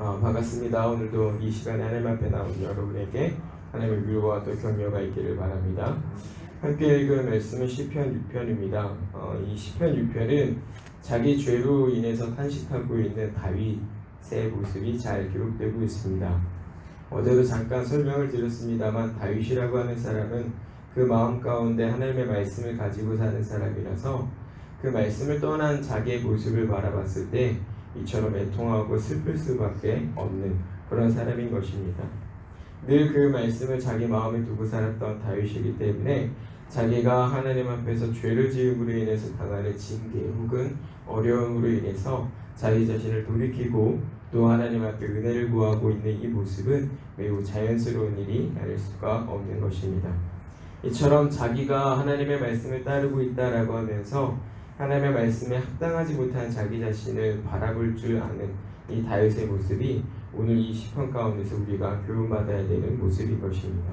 반갑습니다. 오늘도 이 시간에 하나님 앞에 나온 여러분에게 하나님의 위로와 또 격려가 있기를 바랍니다. 함께 읽은 말씀은 시편 6편입니다. 이 시편 6편은 자기 죄로 인해서 탄식하고 있는 다윗의 모습이 잘 기록되고 있습니다. 어제도 잠깐 설명을 드렸습니다만 다윗이라고 하는 사람은 그 마음 가운데 하나님의 말씀을 가지고 사는 사람이라서 그 말씀을 떠난 자기의 모습을 바라봤을 때 이처럼 애통하고 슬플 수밖에 없는 그런 사람인 것입니다. 늘 그 말씀을 자기 마음에 두고 살았던 다윗이기 때문에 자기가 하나님 앞에서 죄를 지음으로 인해서 당하는 징계 혹은 어려움으로 인해서 자기 자신을 돌이키고 또 하나님 앞에 은혜를 구하고 있는 이 모습은 매우 자연스러운 일이 아닐 수가 없는 것입니다. 이처럼 자기가 하나님의 말씀을 따르고 있다라고 하면서 하나님의 말씀에 합당하지 못한 자기 자신을 바라볼 줄 아는 이 다윗의 모습이 오늘 이 시편 가운데서 우리가 교훈받아야 되는 모습인 것입니다.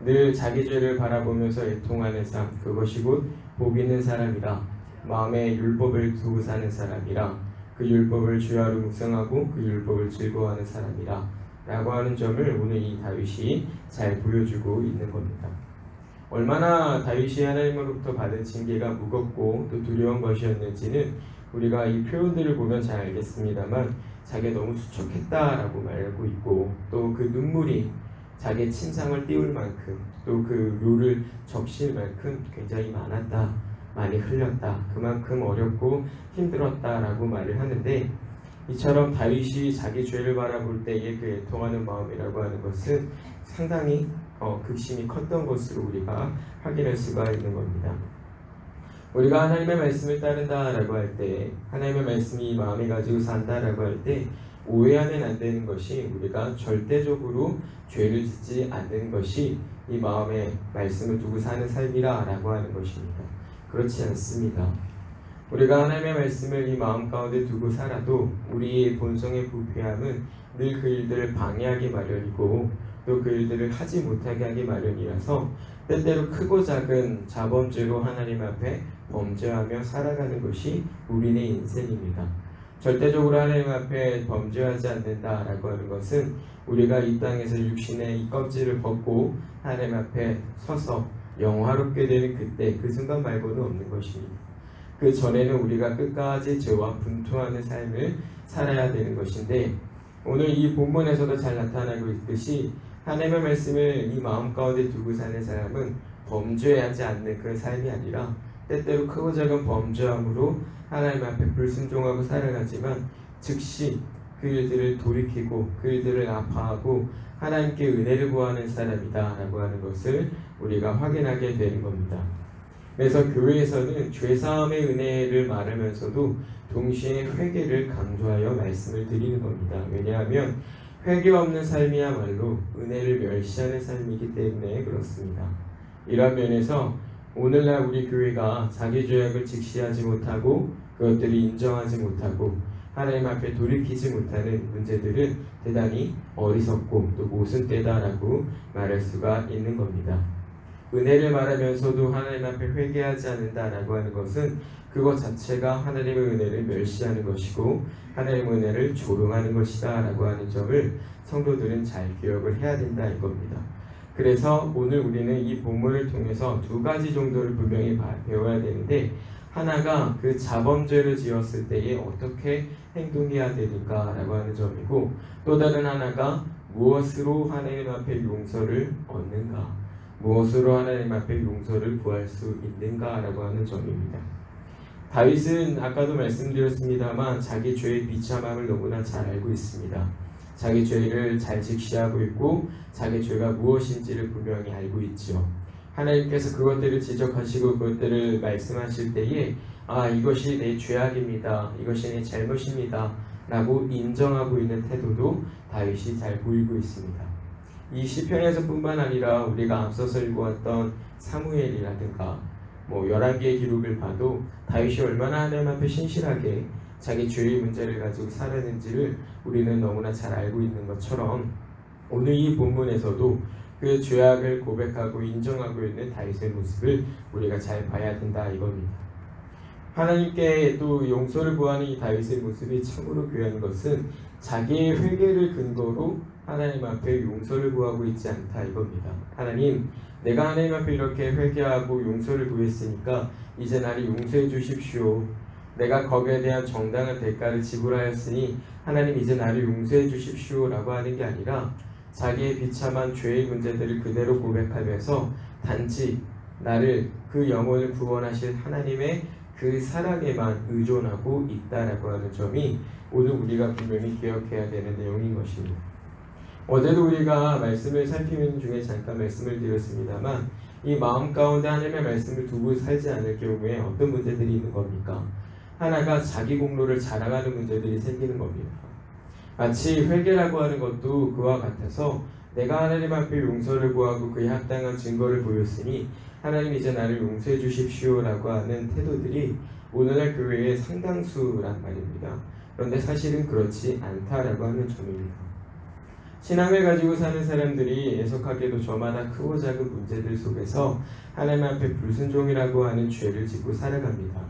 늘 자기 죄를 바라보면서 애통하는 삶, 그것이 곧 복 있는 사람이라, 마음에 율법을 두고 사는 사람이라, 그 율법을 주야로 묵상하고 그 율법을 즐거워하는 사람이라 라고 하는 점을 오늘 이 다윗이 잘 보여주고 있는 겁니다. 얼마나 다윗이 하나님으로부터 받은 징계가 무겁고 또 두려운 것이었는지는 우리가 이 표현들을 보면 잘 알겠습니다만 자기가 너무 수척했다라고 말하고 있고 또 그 눈물이 자기의 침상을 띄울 만큼 또 그 묘를 적실 만큼 굉장히 많았다, 많이 흘렸다, 그만큼 어렵고 힘들었다라고 말을 하는데 이처럼 다윗이 자기 죄를 바라볼 때의 그 애통하는 마음이라고 하는 것은 상당히 극심히 컸던 것으로 우리가 확인할 수가 있는 겁니다. 우리가 하나님의 말씀을 따른다라고 할 때, 하나님의 말씀이 마음에 가지고 산다라고 할 때 오해하면 안 되는 것이 우리가 절대적으로 죄를 짓지 않는 것이 이 마음에 말씀을 두고 사는 삶이라고 하는 것입니다. 그렇지 않습니다. 우리가 하나님의 말씀을 이 마음 가운데 두고 살아도 우리의 본성의 부패함은 늘 그 일들을 방해하기 마련이고 또 그 일들을 하지 못하게 하기 마련이라서 때때로 크고 작은 자범죄로 하나님 앞에 범죄하며 살아가는 것이 우리의 인생입니다. 절대적으로 하나님 앞에 범죄하지 않는다라고 하는 것은 우리가 이 땅에서 육신의 이 껍질을 벗고 하나님 앞에 서서 영화롭게 되는 그때 그 순간 말고는 없는 것입니다. 그 전에는 우리가 끝까지 죄와 분투하는 삶을 살아야 되는 것인데 오늘 이 본문에서도 잘 나타나고 있듯이 하나님의 말씀을 이 마음 가운데 두고 사는 사람은 범죄하지 않는 그 삶이 아니라 때때로 크고 작은 범죄함으로 하나님 앞에 불순종하고 살아가지만 즉시 그 일들을 돌이키고 그 일들을 아파하고 하나님께 은혜를 구하는 사람이다 라고 하는 것을 우리가 확인하게 되는 겁니다. 그래서 교회에서는 죄사함의 은혜를 말하면서도 동시에 회개를 강조하여 말씀을 드리는 겁니다. 왜냐하면 회개 없는 삶이야말로 은혜를 멸시하는 삶이기 때문에 그렇습니다. 이런 면에서 오늘날 우리 교회가 자기 죄악을 직시하지 못하고 그것들을 인정하지 못하고 하나님 앞에 돌이키지 못하는 문제들은 대단히 어리석고 또 모순되다라고 말할 수가 있는 겁니다. 은혜를 말하면서도 하나님 앞에 회개하지 않는다라고 하는 것은 그것 자체가 하나님의 은혜를 멸시하는 것이고 하나님의 은혜를 조롱하는 것이다 라고 하는 점을 성도들은 잘 기억을 해야 된다 이겁니다. 그래서 오늘 우리는 이 본문을 통해서 두 가지 정도를 분명히 배워야 되는데 하나가 그 자범죄를 지었을 때에 어떻게 행동해야 되는가 라고 하는 점이고 또 다른 하나가 무엇으로 하나님 앞에 용서를 얻는가, 무엇으로 하나님 앞에 용서를 구할 수 있는가 라고 하는 점입니다. 다윗은 아까도 말씀드렸습니다만 자기 죄의 비참함을 너무나 잘 알고 있습니다. 자기 죄를 잘 직시하고 있고 자기 죄가 무엇인지를 분명히 알고 있죠. 하나님께서 그것들을 지적하시고 그것들을 말씀하실 때에 이것이 내 죄악입니다, 이것이 내 잘못입니다 라고 인정하고 있는 태도도 다윗이 잘 보이고 있습니다. 이 시편에서 뿐만 아니라 우리가 앞서서 읽어왔던 사무엘이라든가 열왕기의 기록을 봐도 다윗이 얼마나 하나님 앞에 신실하게 자기 죄의 문제를 가지고 살았는지를 우리는 너무나 잘 알고 있는 것처럼 오늘 이 본문에서도 그 죄악을 고백하고 인정하고 있는 다윗의 모습을 우리가 잘 봐야 된다 이겁니다. 하나님께 또 용서를 구하는 이 다윗의 모습이 참으로 귀한 것은 자기의 회개를 근거로 하나님 앞에 용서를 구하고 있지 않다 이겁니다. 하나님, 내가 하나님 앞에 이렇게 회개하고 용서를 구했으니까 이제 나를 용서해 주십시오. 내가 거기에 대한 정당한 대가를 지불하였으니 하나님 이제 나를 용서해 주십시오 라고 하는 게 아니라 자기의 비참한 죄의 문제들을 그대로 고백하면서 단지 나를 그 영혼을 구원하실 하나님의 그 사랑에만 의존하고 있다라고 하는 점이 오늘 우리가 분명히 기억해야 되는 내용인 것입니다. 어제도 우리가 말씀을 살피는 중에 잠깐 말씀을 드렸습니다만 이 마음 가운데 하나님의 말씀을 두고 살지 않을 경우에 어떤 문제들이 있는 겁니까? 하나가 자기 공로를 자랑하는 문제들이 생기는 겁니다. 마치 회개라고 하는 것도 그와 같아서 내가 하나님 앞에 용서를 구하고 그에 합당한 증거를 보였으니 하나님 이제 나를 용서해 주십시오 라고 하는 태도들이 오늘날 교회의 상당수란 말입니다. 그런데 사실은 그렇지 않다라고 하는 점입니다. 신앙을 가지고 사는 사람들이 애석하게도 저마다 크고 작은 문제들 속에서 하나님 앞에 불순종이라고 하는 죄를 짓고 살아갑니다.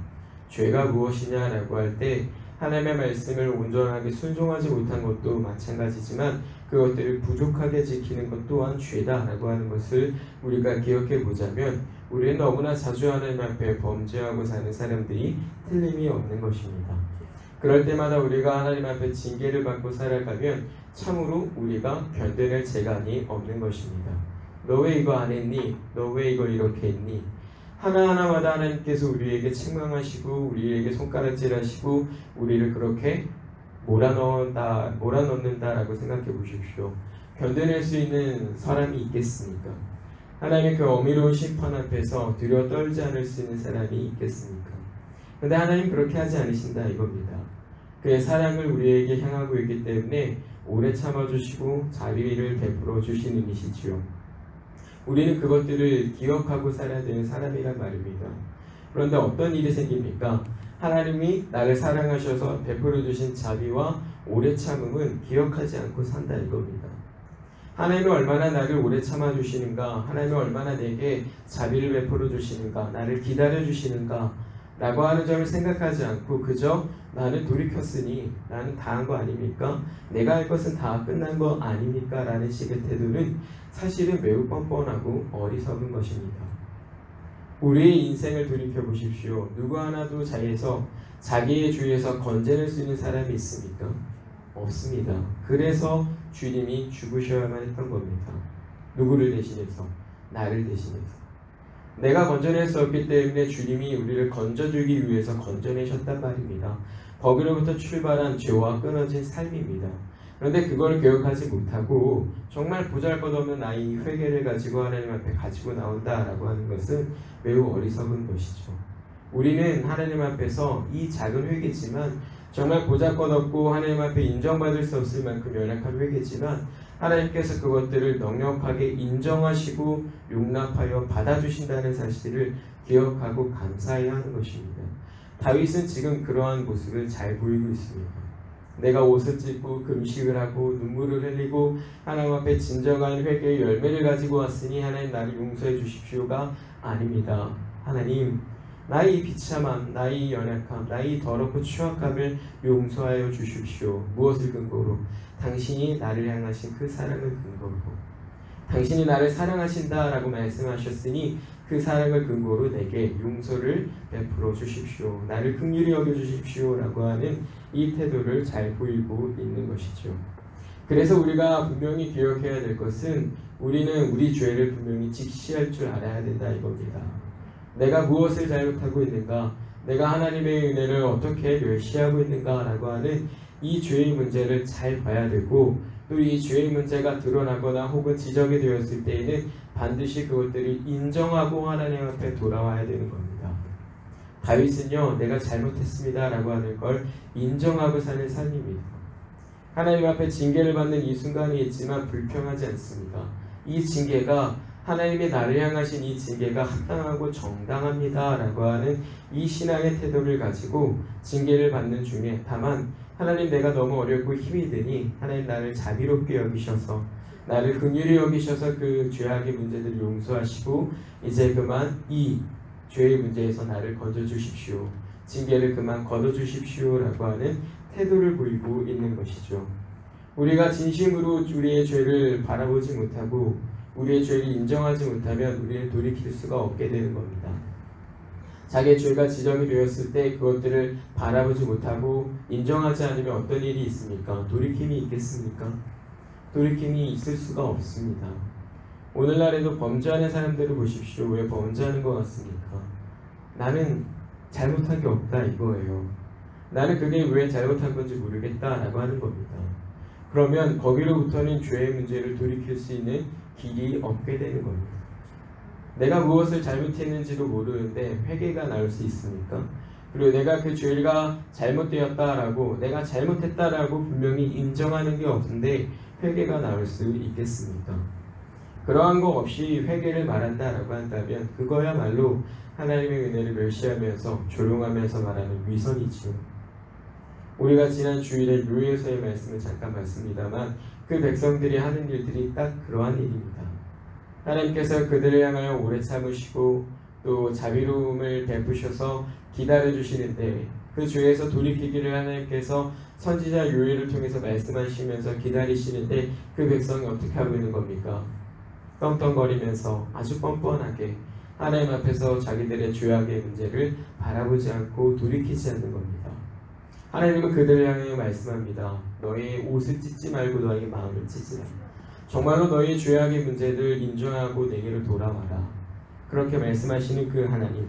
죄가 무엇이냐라고 할 때 하나님의 말씀을 온전하게 순종하지 못한 것도 마찬가지지만 그것들을 부족하게 지키는 것 또한 죄다라고 하는 것을 우리가 기억해 보자면 우리는 너무나 자주 하나님 앞에 범죄하고 사는 사람들이 틀림이 없는 것입니다. 그럴 때마다 우리가 하나님 앞에 징계를 받고 살아가면 참으로 우리가 견뎌낼 재간이 없는 것입니다. 너 왜 이거 안 했니? 너 왜 이거 이렇게 했니? 하나하나마다 하나님께서 우리에게 책망하시고 우리에게 손가락질하시고 우리를 그렇게 몰아넣는다라고 생각해 보십시오. 견뎌낼 수 있는 사람이 있겠습니까? 하나님의 그 어미로운 심판 앞에서 두려워 떨지 않을 수 있는 사람이 있겠습니까? 그런데 하나님 그렇게 하지 않으신다 이겁니다. 그의 사랑을 우리에게 향하고 있기 때문에 오래 참아주시고 자비를 베풀어 주시는 이시지요. 우리는 그것들을 기억하고 살아야 되는 사람이란 말입니다. 그런데 어떤 일이 생깁니까? 하나님이 나를 사랑하셔서 베풀어 주신 자비와 오래 참음은 기억하지 않고 산다 이겁니다. 하나님이 얼마나 나를 오래 참아주시는가, 하나님이 얼마나 내게 자비를 베풀어 주시는가, 나를 기다려 주시는가 라고 하는 점을 생각하지 않고 그저 나는 돌이켰으니 나는 다 한 거 아닙니까? 내가 할 것은 다 끝난 거 아닙니까? 라는 식의 태도는 사실은 매우 뻔뻔하고 어리석은 것입니다. 우리의 인생을 돌이켜보십시오. 누구 하나도 자기의 주위에서 건져낼 수 있는 사람이 있습니까? 없습니다. 그래서 주님이 죽으셔야만 했던 겁니다. 누구를 대신해서? 나를 대신해서. 내가 건져낼 수 없기 때문에 주님이 우리를 건져주기 위해서 건져내셨단 말입니다. 거기로부터 출발한 죄와 끊어진 삶입니다. 그런데 그걸 기억하지 못하고 정말 보잘것없는 나의 회개를 가지고 하나님 앞에 가지고 나온다라고 하는 것은 매우 어리석은 것이죠. 우리는 하나님 앞에서 이 작은 회개지만 정말 보잘것없고 하나님 앞에 인정받을 수 없을 만큼 연약한 회개지만 하나님께서 그것들을 넉넉하게 인정하시고 용납하여 받아주신다는 사실을 기억하고 감사해야 하는 것입니다. 다윗은 지금 그러한 모습을 잘 보이고 있습니다. 내가 옷을 찢고 금식을 하고 눈물을 흘리고 하나님 앞에 진정한 회개의 열매를 가지고 왔으니 하나님 나를 용서해 주십시오가 아닙니다. 하나님 나의 비참함, 나의 연약함, 나의 더럽고 추악함을 용서하여 주십시오. 무엇을 근거로? 당신이 나를 향하신 그 사랑을 근거로. 당신이 나를 사랑하신다라고 말씀하셨으니 그 사랑을 근거로 내게 용서를 베풀어 주십시오. 나를 긍휼히 여겨 주십시오 라고 하는 이 태도를 잘 보이고 있는 것이죠. 그래서 우리가 분명히 기억해야 될 것은 우리는 우리 죄를 분명히 직시할 줄 알아야 된다 이겁니다. 내가 무엇을 잘못하고 있는가? 내가 하나님의 은혜를 어떻게 멸시하고 있는가? 라고 하는 이 죄의 문제를 잘 봐야 되고 또 이 죄의 문제가 드러나거나 혹은 지적이 되었을 때에는 반드시 그것들을 인정하고 하나님 앞에 돌아와야 되는 겁니다. 다윗은요, 내가 잘못했습니다 라고 하는 걸 인정하고 사는 삶입니다. 하나님 앞에 징계를 받는 이 순간이 있지만 불평하지 않습니다. 이 징계가 하나님이 나를 향하신 이 징계가 합당하고 정당합니다 라고 하는 이 신앙의 태도를 가지고 징계를 받는 중에 다만 하나님 내가 너무 어렵고 힘이 드니 하나님 나를 자비롭게 여기셔서 나를 긍휼히 여기셔서 그 죄악의 문제들을 용서하시고 이제 그만 이 죄의 문제에서 나를 건져주십시오. 징계를 그만 걷어주십시오라고 하는 태도를 보이고 있는 것이죠. 우리가 진심으로 우리의 죄를 바라보지 못하고 우리의 죄를 인정하지 못하면 우리는 돌이킬 수가 없게 되는 겁니다. 자기의 죄가 지정이 되었을 때 그것들을 바라보지 못하고 인정하지 않으면 어떤 일이 있습니까? 돌이킴이 있겠습니까? 돌이킴이 있을 수가 없습니다. 오늘날에도 범죄하는 사람들을 보십시오. 왜 범죄하는 것 같습니까? 나는 잘못한 게 없다 이거예요. 나는 그게 왜 잘못한 건지 모르겠다라고 하는 겁니다. 그러면 거기로부터는 죄의 문제를 돌이킬 수 있는 길이 없게 되는 겁니다. 내가 무엇을 잘못했는지도 모르는데 회개가 나올 수 있습니까? 그리고 내가 그 죄가 잘못되었다라고 내가 잘못했다라고 분명히 인정하는 게 없는데 회개가 나올 수 있겠습니까? 그러한 거 없이 회개를 말한다라고 한다면 그거야말로 하나님의 은혜를 멸시하면서 조롱하면서 말하는 위선이지요. 우리가 지난 주일에 묘에서의 말씀을 잠깐 봤습니다만 그 백성들이 하는 일들이 딱 그러한 일입니다. 하나님께서 그들을 향하여 오래 참으시고 또 자비로움을 베푸셔서 기다려주시는데 그 죄에서 돌이키기를 하나님께서 선지자 요엘을 통해서 말씀하시면서 기다리시는데 그 백성이 어떻게 하고 있는 겁니까? 떵떵거리면서 아주 뻔뻔하게 하나님 앞에서 자기들의 죄악의 문제를 바라보지 않고 돌이키지 않는 겁니다. 하나님은 그들을 향해 말씀합니다. 너희 옷을 찢지 말고 너희 마음을 찢으라. 정말로 너희 죄악의 문제를 인정하고 내게로 돌아와라. 그렇게 말씀하시는 그 하나님,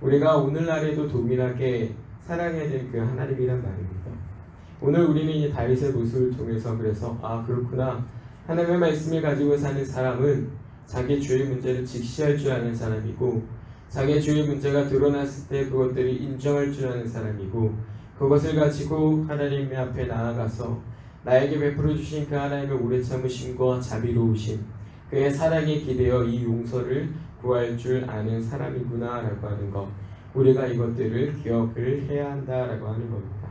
우리가 오늘날에도 동일하게 사랑해야 될 그 하나님이란 말입니다. 오늘 우리는 이 다윗의 모습을 통해서 그래서 그렇구나. 하나님의 말씀을 가지고 사는 사람은 자기 죄의 문제를 직시할 줄 아는 사람이고 자기의 죄의 문제가 드러났을 때 그것들을 인정할 줄 아는 사람이고 그것을 가지고 하나님 앞에 나아가서 나에게 베풀어 주신 그 하나님의 오래 참으심과 자비로우심 그의 사랑에 기대어 이 용서를 구할 줄 아는 사람이구나 라고 하는 것, 우리가 이것들을 기억을 해야 한다라고 하는 겁니다.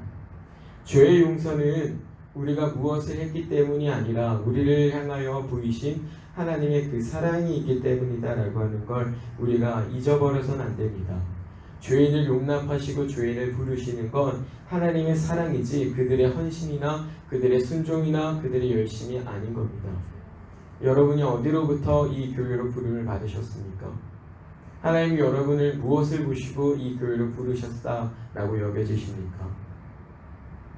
죄의 용서는 우리가 무엇을 했기 때문이 아니라 우리를 향하여 보이신 하나님의 그 사랑이 있기 때문이다 라고 하는 걸 우리가 잊어버려서는 안 됩니다. 죄인을 용납하시고 죄인을 부르시는 건 하나님의 사랑이지 그들의 헌신이나 그들의 순종이나 그들의 열심이 아닌 겁니다. 여러분이 어디로부터 이 교회로 부름을 받으셨습니까? 하나님이 여러분을 무엇을 보시고 이 교회로 부르셨다라고 여겨지십니까?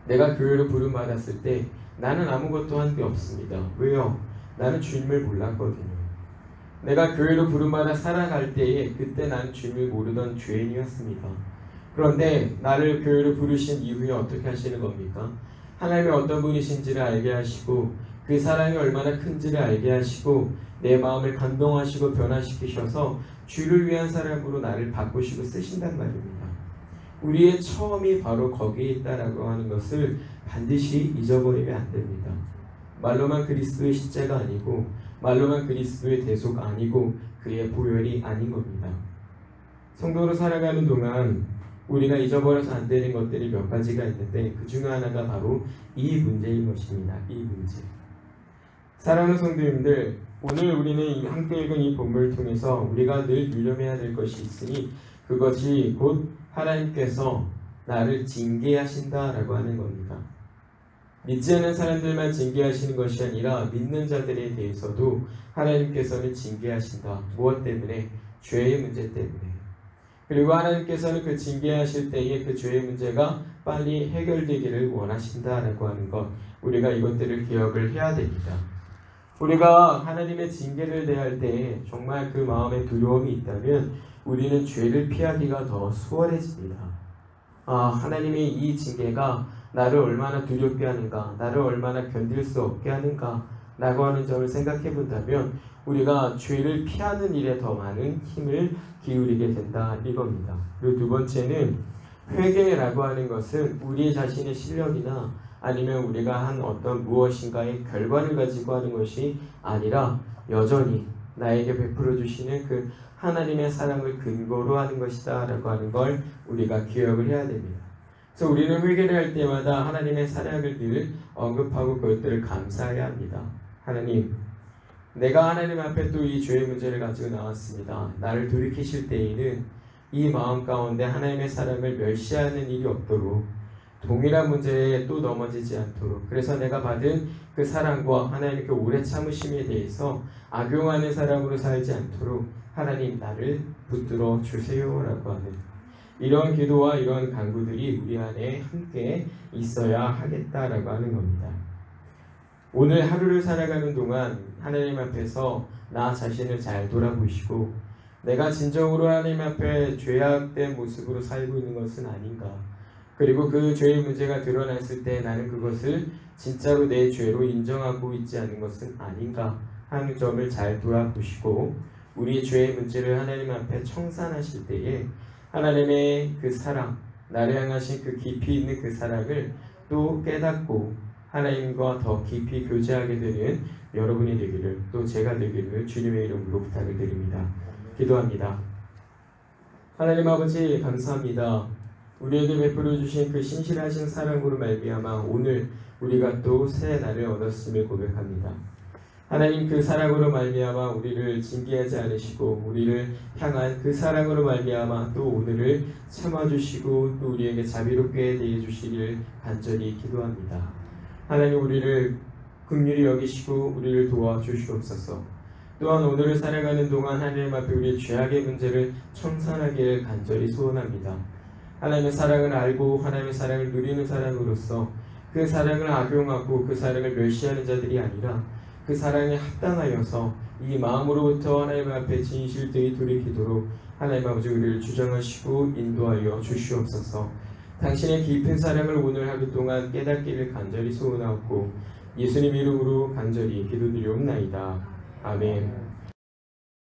내가 교회로 부름받았을 때 나는 아무것도 한 게 없습니다. 왜요? 나는 주님을 몰랐거든요. 내가 교회로 부름받아 살아갈 때에 그때 나는 주님을 모르던 죄인이었습니다. 그런데 나를 교회로 부르신 이후에 어떻게 하시는 겁니까? 하나님이 어떤 분이신지를 알게 하시고 그 사랑이 얼마나 큰지를 알게 하시고 내 마음을 감동하시고 변화시키셔서 주를 위한 사람으로 나를 바꾸시고 쓰신단 말입니다. 우리의 처음이 바로 거기에 있다라고 하는 것을 반드시 잊어버리면 안 됩니다. 말로만 그리스도의 십자가 아니고 말로만 그리스도의 대속 아니고 그의 보혈이 아닌 겁니다. 성도로 살아가는 동안 우리가 잊어버려서 안 되는 것들이 몇 가지가 있는데 그 중에 하나가 바로 이 문제인 것입니다. 이 문제. 사랑하는 성도님들, 오늘 우리는 함께 읽은 이 본문을 통해서 우리가 늘 유념해야 될 것이 있으니 그것이 곧 하나님께서 나를 징계하신다라고 하는 겁니다. 믿지 않는 사람들만 징계하시는 것이 아니라 믿는 자들에 대해서도 하나님께서는 징계하신다. 무엇 때문에? 죄의 문제 때문에. 그리고 하나님께서는 그 징계하실 때에 그 죄의 문제가 빨리 해결되기를 원하신다라고 하는 것, 우리가 이것들을 기억을 해야 됩니다. 우리가 하나님의 징계를 대할 때 정말 그 마음에 두려움이 있다면 우리는 죄를 피하기가 더 수월해집니다. 하나님의 이 징계가 나를 얼마나 두렵게 하는가, 나를 얼마나 견딜 수 없게 하는가 라고 하는 점을 생각해 본다면 우리가 죄를 피하는 일에 더 많은 힘을 기울이게 된다 이겁니다. 그리고 두 번째는 회개라고 하는 것은 우리 자신의 실력이나 아니면 우리가 한 어떤 무엇인가의 결과를 가지고 하는 것이 아니라 여전히 나에게 베풀어 주시는 그 하나님의 사랑을 근거로 하는 것이다 라고 하는 걸 우리가 기억을 해야 됩니다. 그래서 우리는 회개를 할 때마다 하나님의 사랑을 늘 언급하고 그것들을 감사해야 합니다. 하나님, 내가 하나님 앞에 또 이 죄의 문제를 가지고 나왔습니다. 나를 돌이키실 때에는 이 마음 가운데 하나님의 사랑을 멸시하는 일이 없도록, 동일한 문제에 또 넘어지지 않도록, 그래서 내가 받은 그 사랑과 하나님의 그 오래 참으심에 대해서 악용하는 사람으로 살지 않도록 하나님 나를 붙들어 주세요라고 하는 이런 기도와 이런 간구들이 우리 안에 함께 있어야 하겠다라고 하는 겁니다. 오늘 하루를 살아가는 동안 하나님 앞에서 나 자신을 잘 돌아보시고 내가 진정으로 하나님 앞에 죄악된 모습으로 살고 있는 것은 아닌가, 그리고 그 죄의 문제가 드러났을 때 나는 그것을 진짜로 내 죄로 인정하고 있지 않은 것은 아닌가 하는 점을 잘 돌아보시고 우리의 죄의 문제를 하나님 앞에 청산하실 때에 하나님의 그 사랑, 나를 향하신 그 깊이 있는 그 사랑을 또 깨닫고 하나님과 더 깊이 교제하게 되는 여러분이 되기를, 또 제가 되기를 주님의 이름으로 부탁을 드립니다. 기도합니다. 하나님 아버지 감사합니다. 우리에게 베풀어 주신 그 신실하신 사랑으로 말미암아 오늘 우리가 또 새 날을 얻었음을 고백합니다. 하나님 그 사랑으로 말미암아 우리를 징계하지 않으시고 우리를 향한 그 사랑으로 말미암아 또 오늘을 참아주시고 또 우리에게 자비롭게 대해주시기를 간절히 기도합니다. 하나님 우리를 긍휼히 여기시고 우리를 도와주시옵소서. 또한 오늘을 살아가는 동안 하나님 앞에 우리의 죄악의 문제를 청산하기를 간절히 소원합니다. 하나님의 사랑을 알고 하나님의 사랑을 누리는 사람으로서 그 사랑을 악용하고 그 사랑을 멸시하는 자들이 아니라 그 사랑에 합당하여서 이 마음으로부터 하나님 앞에 진실되이 돌이키도록 하나님 아버지 우리를 주장하시고 인도하여 주시옵소서. 당신의 깊은 사랑을 오늘 하루 동안 깨닫기를 간절히 소원하고 예수님 이름으로 간절히 기도드리옵나이다. 아멘.